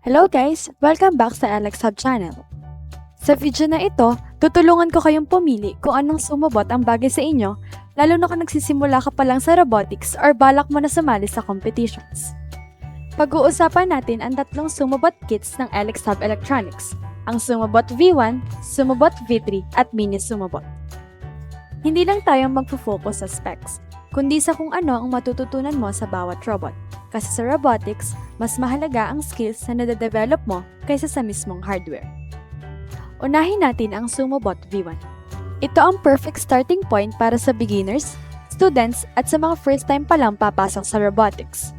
Hello guys! Welcome back sa Alex Hub channel. Sa video na ito, tutulungan ko kayong pumili kung anong sumobot ang bagay sa inyo, lalo na kung nagsisimula ka pa lang sa robotics or balak mo na sumali sa competitions. Pag-uusapan natin ang tatlong sumobot kits ng Alex Hub Electronics, ang Sumobot V1, Sumobot V3 at Mini Sumobot. Hindi lang tayo magpo-focus sa specs, kundi sa kung ano ang matututunan mo sa bawat robot. Kasi sa robotics, mas mahalaga ang skills na nade-develop mo kaysa sa mismong hardware. Unahin natin ang Sumobot V1. Ito ang perfect starting point para sa beginners, students at sa mga first time pa lang papasok sa robotics.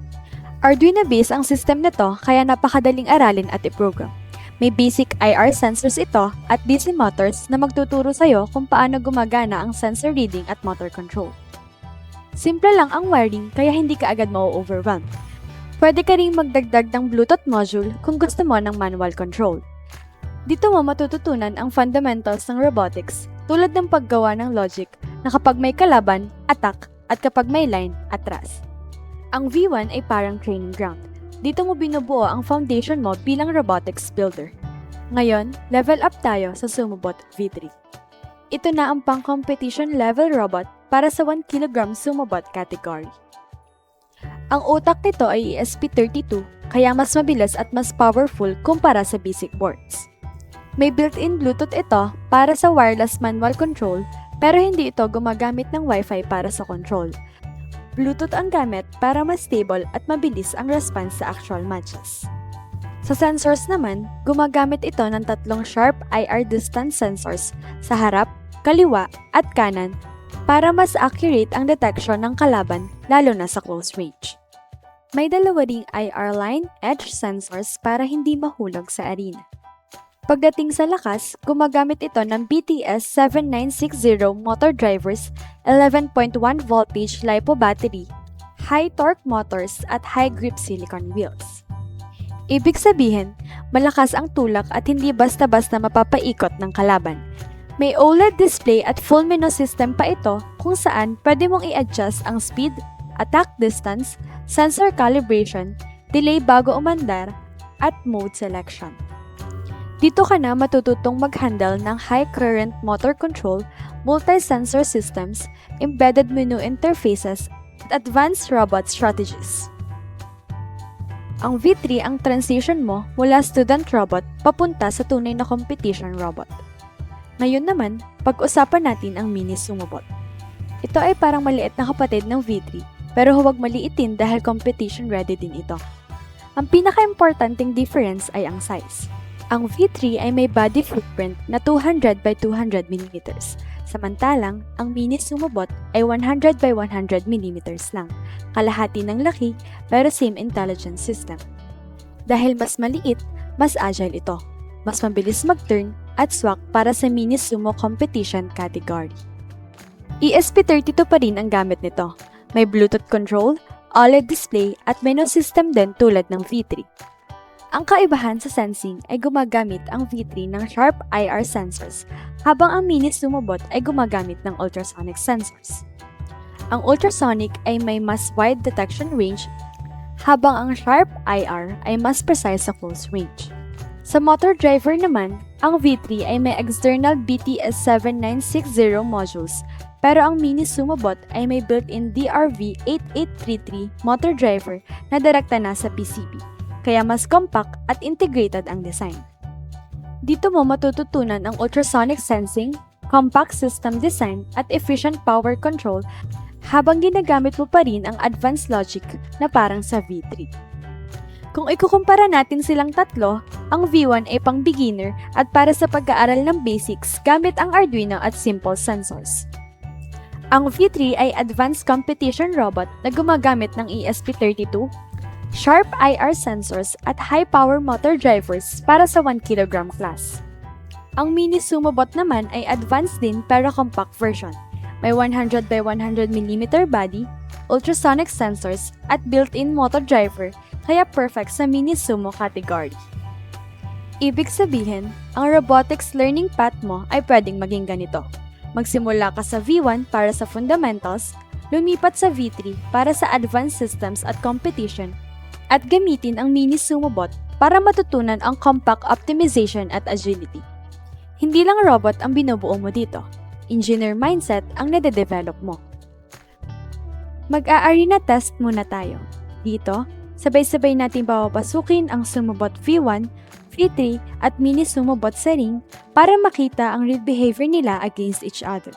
Arduino-based ang system nito kaya napakadaling aralin at i-program. May basic IR sensors ito at DC motors na magtuturo sa'yo kung paano gumagana ang sensor reading at motor control. Simple lang ang wiring kaya hindi ka agad ma-overwhelm. Pwede ka ring magdagdag ng Bluetooth module kung gusto mo ng manual control. Dito mo matututunan ang fundamentals ng robotics tulad ng paggawa ng logic na kapag may kalaban, attack, at kapag may line, atras. Ang V1 ay parang training ground. Dito mo binubuo ang foundation mo bilang robotics builder. Ngayon, level up tayo sa Sumobot V3. Ito na ang pang-competition level robot para sa 1 kg Sumobot category. Ang utak nito ay ESP32, kaya mas mabilis at mas powerful kumpara sa basic boards. May built-in Bluetooth ito para sa wireless manual control, pero hindi ito gumagamit ng Wi-Fi para sa control. Bluetooth ang gamit para mas stable at mabilis ang response sa actual matches. Sa sensors naman, gumagamit ito ng tatlong sharp IR distance sensors sa harap, kaliwa, at kanan para mas accurate ang detection ng kalaban lalo na sa close range. May dalawa ring IR line edge sensors para hindi mahulog sa arena. Pagdating sa lakas, gumagamit ito ng BTS 7960 motor drivers, 11.1 voltage LiPo battery, high torque motors at high grip silicone wheels. Ibig sabihin, malakas ang tulak at hindi basta-basta mapapaikot ng kalaban. May OLED display at full menu system pa ito kung saan pwede mong i-adjust ang speed, attack distance, sensor calibration, delay bago umandar, at mode selection. Dito ka na matututong mag-handle ng high current motor control, multi-sensor systems, embedded menu interfaces, at advanced robot strategies. Ang V3 ang transition mo mula student robot papunta sa tunay na competition robot. Ngayon naman, pag-usapan natin ang Mini Sumobot. Ito ay parang maliit na kapatid ng V3, pero huwag maliitin dahil competition ready din ito. Ang pinaka-importanting difference ay ang size. Ang V3 ay may body footprint na 200 by 200 mm, samantalang ang Mini Sumobot ay 100 by 100 mm lang, kalahati ng laki pero same intelligence system. Dahil mas maliit, mas agile ito, mas mabilis mag-turn at swak para sa Mini Sumo competition category. ESP32 pa rin ang gamit nito. May Bluetooth control, OLED display at menu system din tulad ng V3. Ang kaibahan sa sensing ay gumagamit ang V3 ng sharp IR sensors, habang ang Mini Sumobot ay gumagamit ng ultrasonic sensors. Ang ultrasonic ay may mas wide detection range, habang ang sharp IR ay mas precise sa close range. Sa motor driver naman, ang V3 ay may external BTS 7960 modules, pero ang Mini Sumobot ay may built-in DRV8833 motor driver na direkta na sa PCB, kaya mas compact at integrated ang design. Dito mo matututunan ang ultrasonic sensing, compact system design at efficient power control habang ginagamit mo pa rin ang advanced logic na parang sa V3. Kung ikukumpara natin silang tatlo, ang V1 ay pang beginner at para sa pag-aaral ng basics gamit ang Arduino at simple sensors. Ang V3 ay advanced competition robot na gumagamit ng ESP32, sharp IR sensors at high-power motor drivers para sa 1 kg class. Ang Mini Sumobot naman ay advanced din pero compact version. May 100 by 100 mm body, ultrasonic sensors at built-in motor driver kaya perfect sa Mini Sumo category. Ibig sabihin, ang robotics learning path mo ay pwedeng maging ganito. Magsimula ka sa V1 para sa fundamentals, lumipat sa V3 para sa advanced systems at competition, at gamitin ang Mini Sumobot para matutunan ang compact optimization at agility. Hindi lang robot ang binubuo mo dito. Engineer mindset ang nade-develop mo. Mag-a-arena test muna tayo. Dito, sabay-sabay nating papapasukin ang Sumobot V1, V3 at Mini Sumobot sa ring para makita ang real behavior nila against each other.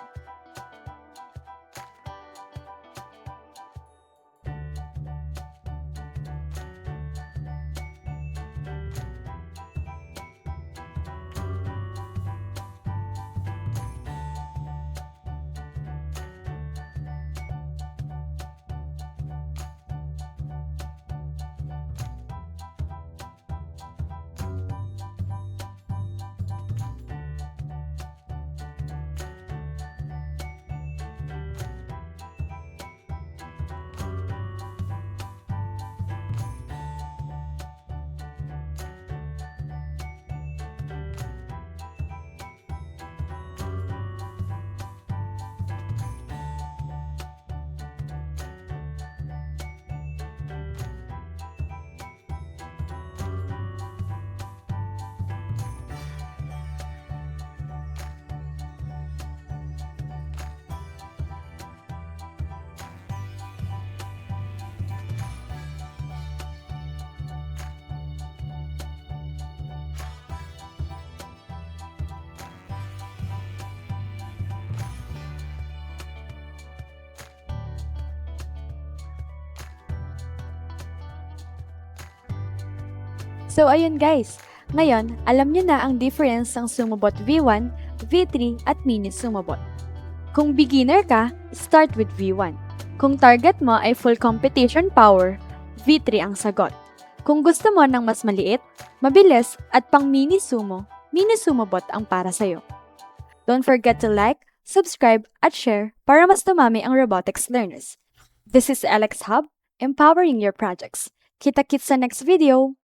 So ayun guys, ngayon alam nyo na ang difference ng Sumobot V1, V3 at Mini Sumobot. Kung beginner ka, start with V1. Kung target mo ay full competition power, V3 ang sagot. Kung gusto mo ng mas maliit, mabilis at pang Mini Sumobot ang para sa'yo. Don't forget to like, subscribe at share para mas dumami ang robotics learners. This is Alex Hub, empowering your projects. Kita-kits sa next video!